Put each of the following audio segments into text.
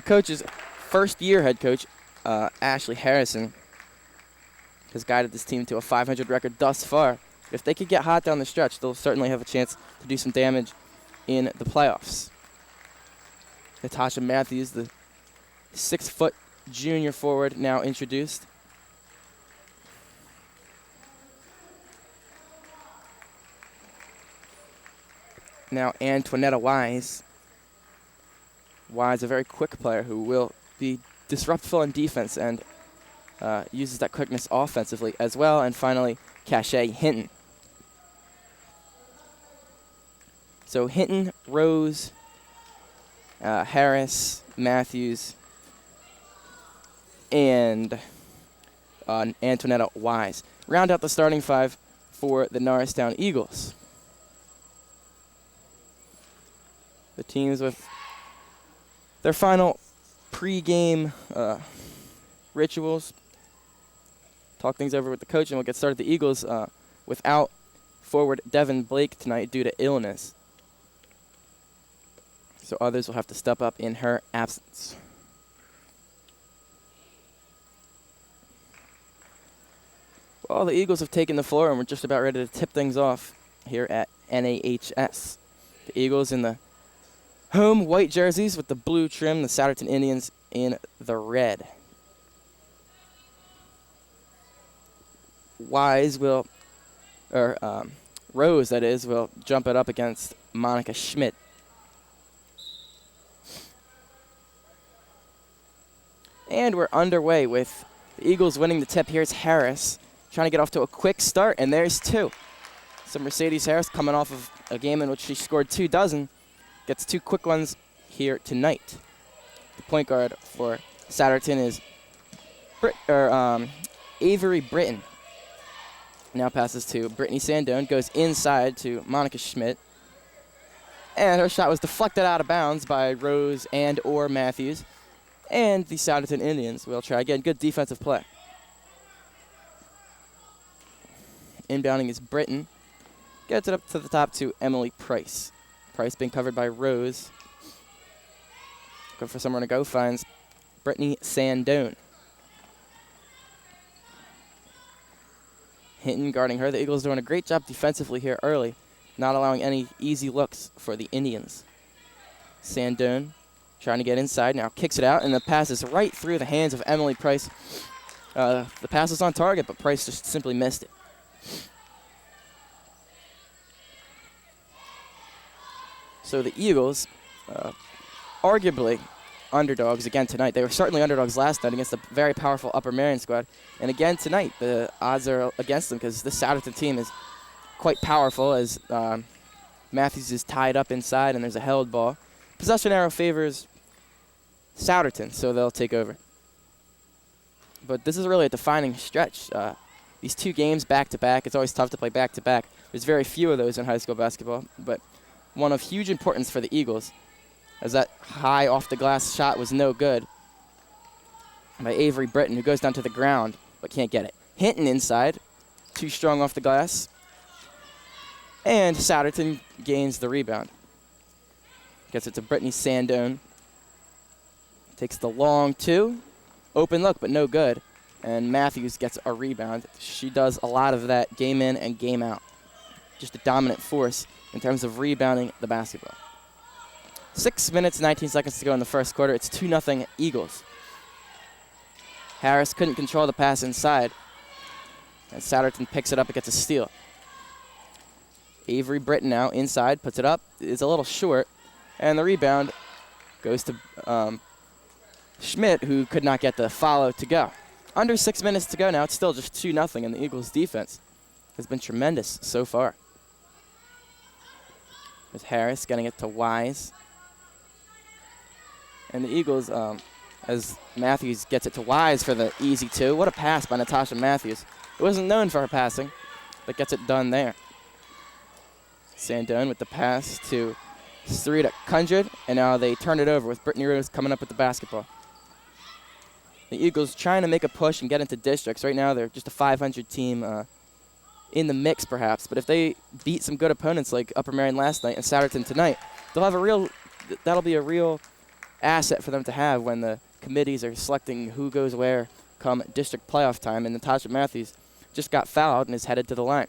coach's first-year head coach, Ashley Harrison, has guided this team to a .500 record thus far. If they could get hot down the stretch, they'll certainly have a chance to do some damage in the playoffs. Natasha Matthews, the 6-foot junior forward, now introduced. Now Antoinetta Wise. Wise, a very quick player who will be disruptive on defense and uses that quickness offensively as well. And finally, Cachet Hinton. So Hinton, Rose, Harris, Matthews, and Antoinetta Wise round out the starting five for the Norristown Eagles. The teams with their final pre-game rituals. Talk things over with the coach, and we'll get started. The Eagles without forward Devin Blake tonight due to illness. So others will have to step up in her absence. Well, the Eagles have taken the floor, and we're just about ready to tip things off here at NAHS. The Eagles in the home white jerseys with the blue trim, the Souderton Indians in the red. Rose, that is, will jump it up against Monica Schmidt. And we're underway with the Eagles winning the tip. Here's Harris trying to get off to a quick start, and there's two. So Mercedes Harris, coming off of a game in which she scored 2 dozen, gets 2 quick ones here tonight. The point guard for Souderton is Avery Britton. Now passes to Brittany Sandone, goes inside to Monica Schmidt. And her shot was deflected out of bounds by Rose and or Matthews. And the Souderton Indians will try again. Good defensive play. Inbounding is Britton. Gets it up to the top to Emily Price. Price being covered by Rose. Go for somewhere to go. Finds Brittany Sandone. Hinton guarding her. The Eagles doing a great job defensively here early, not allowing any easy looks for the Indians. Sandone trying to get inside, now kicks it out, and the pass is right through the hands of Emily Price. The pass was on target, but Price just simply missed it. So the Eagles, arguably underdogs again tonight. They were certainly underdogs last night against a very powerful Upper Marion squad. And again tonight, the odds are against them because this Souderton team is quite powerful as Matthews is tied up inside and there's a held ball. Possession arrow favors Souderton, so they'll take over. But this is really a defining stretch. These 2 games back-to-back, it's always tough to play back-to-back. There's very few of those in high school basketball, but one of huge importance for the Eagles, as that high off-the-glass shot was no good by Avery Britton, who goes down to the ground but can't get it. Hinton inside, too strong off the glass, and Souderton gains the rebound. Gets it to Brittany Sandone. Takes the long 2. Open look, but no good. And Matthews gets a rebound. She does a lot of that game in and game out. Just a dominant force in terms of rebounding the basketball. 6 minutes, 19 seconds to go in the first quarter. It's 2-0 Eagles. Harris couldn't control the pass inside. And Souderton picks it up and gets a steal. Avery Britton now inside, puts it up. It's a little short. And the rebound goes to Schmidt, who could not get the follow to go. Under 6 minutes to go now. It's still just 2-0, and the Eagles' defense has been tremendous so far. There's Harris getting it to Wise. And the Eagles, as Matthews gets it to Wise for the easy 2. What a pass by Natasha Matthews. It wasn't known for her passing, but gets it done there. Sandone with the pass to Sarita Kundred, and now they turn it over with Brittany Rose coming up with the basketball. The Eagles trying to make a push and get into districts. Right now they're just a .500 team in the mix perhaps, but if they beat some good opponents like Upper Marion last night and Souderton tonight, that'll be a real asset for them to have when the committees are selecting who goes where come district playoff time. And Natasha Matthews just got fouled and is headed to the line.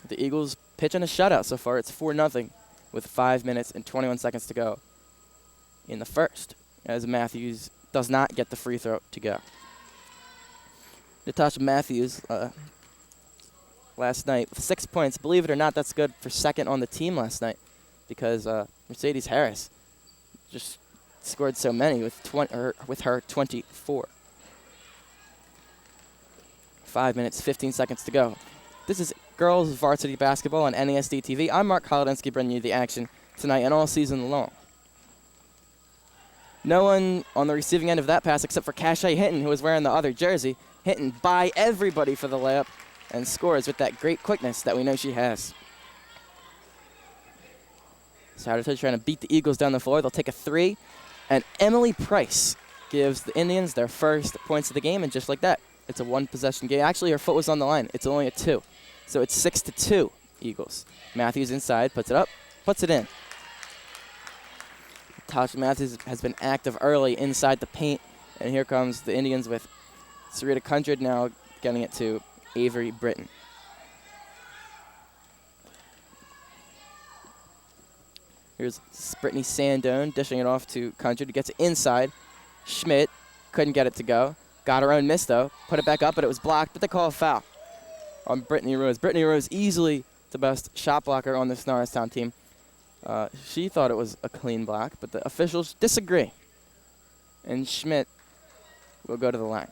The Eagles pitching a shutout so far. It's 4-0 with 5 minutes and 21 seconds to go in the first, as Matthews does not get the free throw to go. Natasha Matthews last night with 6 points. Believe it or not, that's good for second on the team last night because Mercedes Harris just scored so many with her 24. 5 minutes, 15 seconds to go. This is girls varsity basketball on NASD TV. I'm Mark Holodinsky bringing you the action tonight and all season long. No one on the receiving end of that pass except for Cashay Hinton, who was wearing the other jersey. Hinton by everybody for the layup and scores with that great quickness that we know she has. Souderton trying to beat the Eagles down the floor. They'll take a three, and Emily Price gives the Indians their first points of the game, and just like that, it's a one-possession game. Actually, her foot was on the line. It's only a 2. So it's 6-2 Eagles. Matthews inside, puts it up, puts it in. Tasha Matthews has been active early inside the paint, and here comes the Indians with Sarita Kundred now getting it to Avery Britton. Here's Brittany Sandone dishing it off to Kundred. Gets it inside. Schmidt couldn't get it to go. Got her own miss, though. Put it back up, but it was blocked, but they call a foul on Brittany Rose. Brittany Rose easily the best shot blocker on this Norristown team. She thought it was a clean block, but the officials disagree. And Schmidt will go to the line.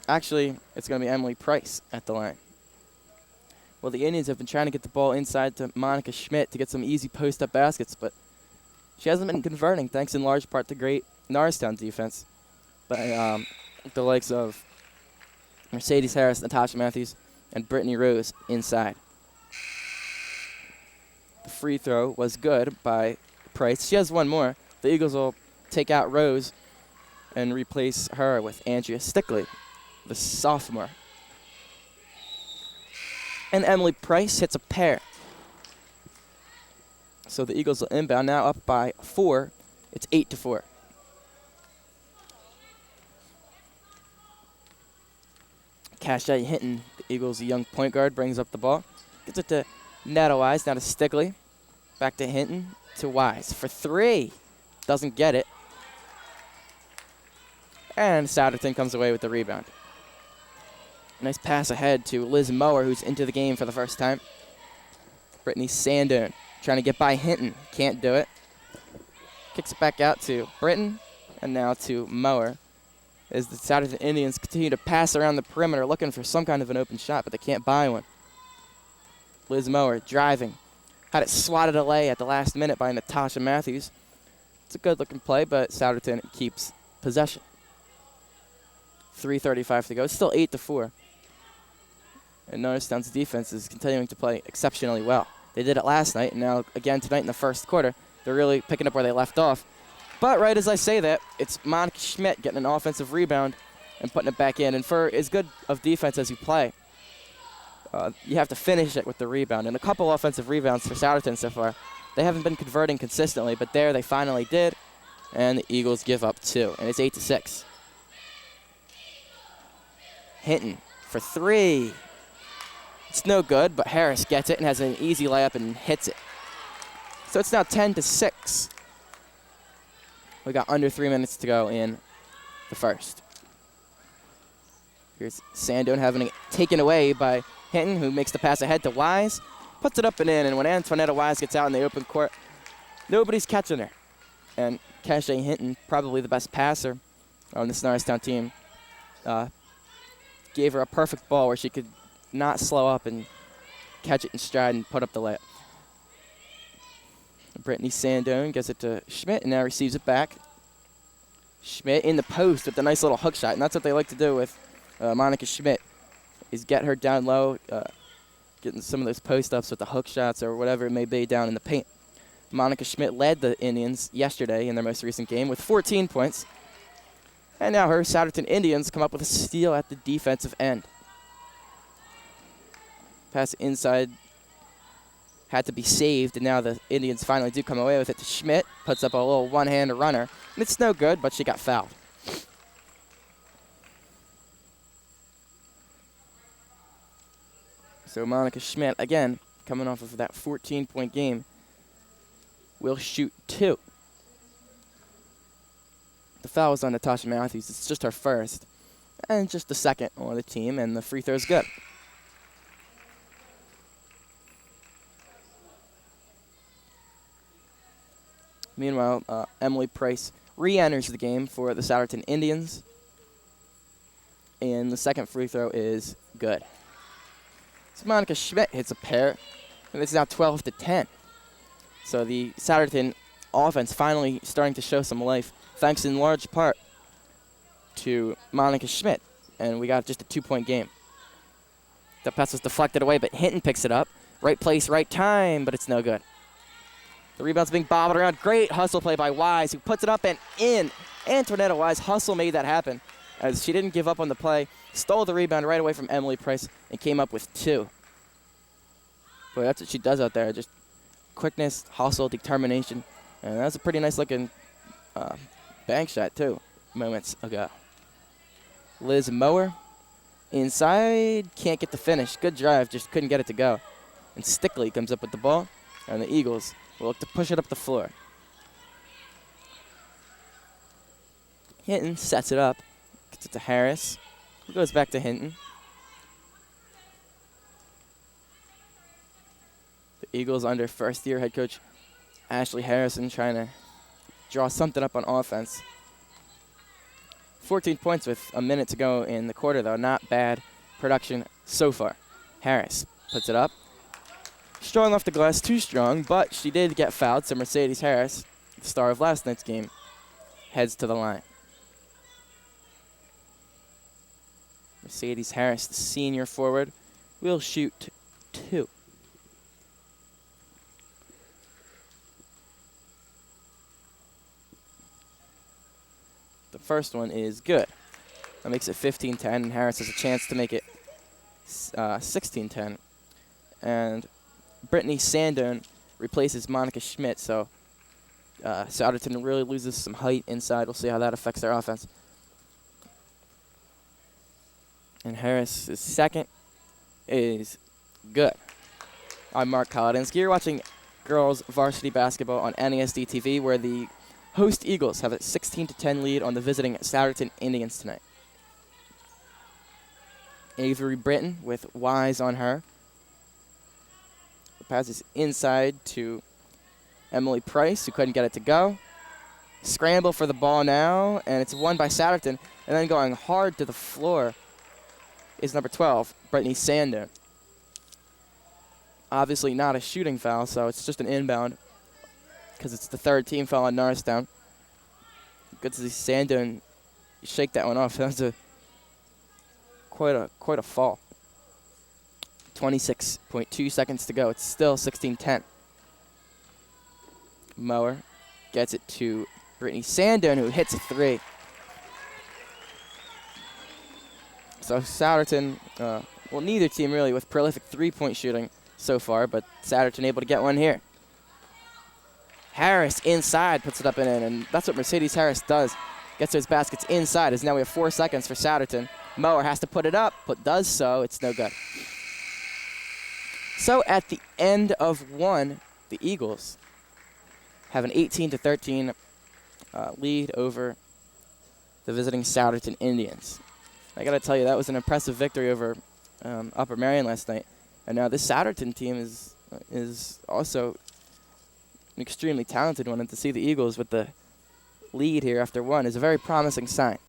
Actually, it's going to be Emily Price at the line. Well, the Indians have been trying to get the ball inside to Monica Schmidt to get some easy post-up baskets, but she hasn't been converting, thanks in large part to great Norristown defense by the likes of Mercedes Harris, Natasha Matthews, and Brittany Rose inside. The free throw was good by Price. She has one more. The Eagles will take out Rose and replace her with Andrea Stickley, the sophomore. And Emily Price hits a pair. So the Eagles will inbound, now up by 4. It's 8-4. Cashay Hinton, the Eagles' young point guard, brings up the ball. Gets it to Netta Wise, now to Stickley. Back to Hinton, to Wise for 3. Doesn't get it. And Souderton comes away with the rebound. Nice pass ahead to Liz Mower, who's into the game for the first time. Brittany Sandone trying to get by Hinton. Can't do it. Kicks it back out to Britton and now to Mower as the Souderton Indians continue to pass around the perimeter looking for some kind of an open shot, but they can't buy one. Liz Mower driving. Had it swatted away at the last minute by Natasha Matthews. It's a good-looking play, but Souderton keeps possession. 3:35 to go. It's still 8-4. And Norristown's defense is continuing to play exceptionally well. They did it last night, and now again tonight in the first quarter. They're really picking up where they left off. But right as I say that, it's Monica Schmidt getting an offensive rebound and putting it back in. And for as good of defense as you play, you have to finish it with the rebound. And a couple offensive rebounds for Souderton so far. They haven't been converting consistently, but there they finally did. And the Eagles give up 2, and it's 8-6. Hinton for 3. It's no good, but Harris gets it and has an easy layup and hits it. So it's now 10-6. We got under 3 minutes to go in the first. Here's Sandone having it taken away by Hinton, who makes the pass ahead to Wise. Puts it up and in, and when Antoinetta Wise gets out in the open court, nobody's catching her. And Cashay Hinton, probably the best passer on this Norristown team, gave her a perfect ball where she could not slow up and catch it in stride and put up the layup. Brittany Sandone gets it to Schmidt and now receives it back. Schmidt in the post with a nice little hook shot, and that's what they like to do with Monica Schmidt, is get her down low, getting some of those post-ups with the hook shots or whatever it may be down in the paint. Monica Schmidt led the Indians yesterday in their most recent game with 14 points. And now her Souderton Indians come up with a steal at the defensive end. Pass inside had to be saved, and now the Indians finally do come away with it to Schmidt. Puts up a little one-hand runner. And it's no good, but she got fouled. So Monica Schmidt, again, coming off of that 14-point game, will shoot 2. The foul was on Natasha Matthews. It's just her first, and just the second on the team, and the free throw's good. Meanwhile, Emily Price re-enters the game for the Souderton Indians. And the second free throw is good. So Monica Schmidt hits a pair, and it's now 12-10. So the Souderton offense finally starting to show some life, thanks in large part to Monica Schmidt. And we got just a 2-point game. The pass was deflected away, but Hinton picks it up. Right place, right time, but it's no good. The rebound's being bobbled around. Great hustle play by Wise, who puts it up and in. Antoinetta Wise hustle made that happen, as she didn't give up on the play, stole the rebound right away from Emily Price, and came up with 2. Boy, that's what she does out there. Just quickness, hustle, determination. And that's a pretty nice-looking bank shot, too, moments ago. Liz Mower inside. Can't get the finish. Good drive, just couldn't get it to go. And Stickley comes up with the ball, and the Eagles will look to push it up the floor. Hinton sets it up. Gets it to Harris. It goes back to Hinton. The Eagles under first-year head coach Ashley Harrison trying to draw something up on offense. 14 points with a minute to go in the quarter, though. Not bad production so far. Harris puts it up. Strong off the glass, too strong, but she did get fouled, so Mercedes Harris, the star of last night's game, heads to the line. Mercedes Harris, the senior forward, will shoot 2. The first one is good. That makes it 15-10, and Harris has a chance to make it 16-10. And Brittany Sandone replaces Monica Schmidt, so Souderton really loses some height inside. We'll see how that affects their offense. And Harris' second is good. I'm Mark Kolodinsky. You're watching girls varsity basketball on NESD TV, where the host Eagles have a 16-10 lead on the visiting Souderton Indians tonight. Avery Britton with Wise on her. The pass is inside to Emily Price, who couldn't get it to go. Scramble for the ball now, and it's won by Souderton. And then going hard to the floor is number 12, Brittany Sandon. Obviously not a shooting foul, so it's just an inbound because it's the third team foul on Norristown. Good to see Sandon shake that one off. That was quite a fall. 26.2 seconds to go. It's still 16-10. Mower gets it to Brittany Sandon, who hits a 3. So Souderton, well, neither team really with prolific 3-point shooting so far, but Souderton able to get one here. Harris inside puts it up and in, and that's what Mercedes Harris does. Gets those baskets inside, as now we have 4 seconds for Souderton. Mower has to put it up, but does so. It's no good. So at the end of one, the Eagles have an 18-13 lead over the visiting Souderton Indians. I got to tell you, that was an impressive victory over Upper Merion last night. And now this Souderton team is also an extremely talented one, and to see the Eagles with the lead here after one is a very promising sign.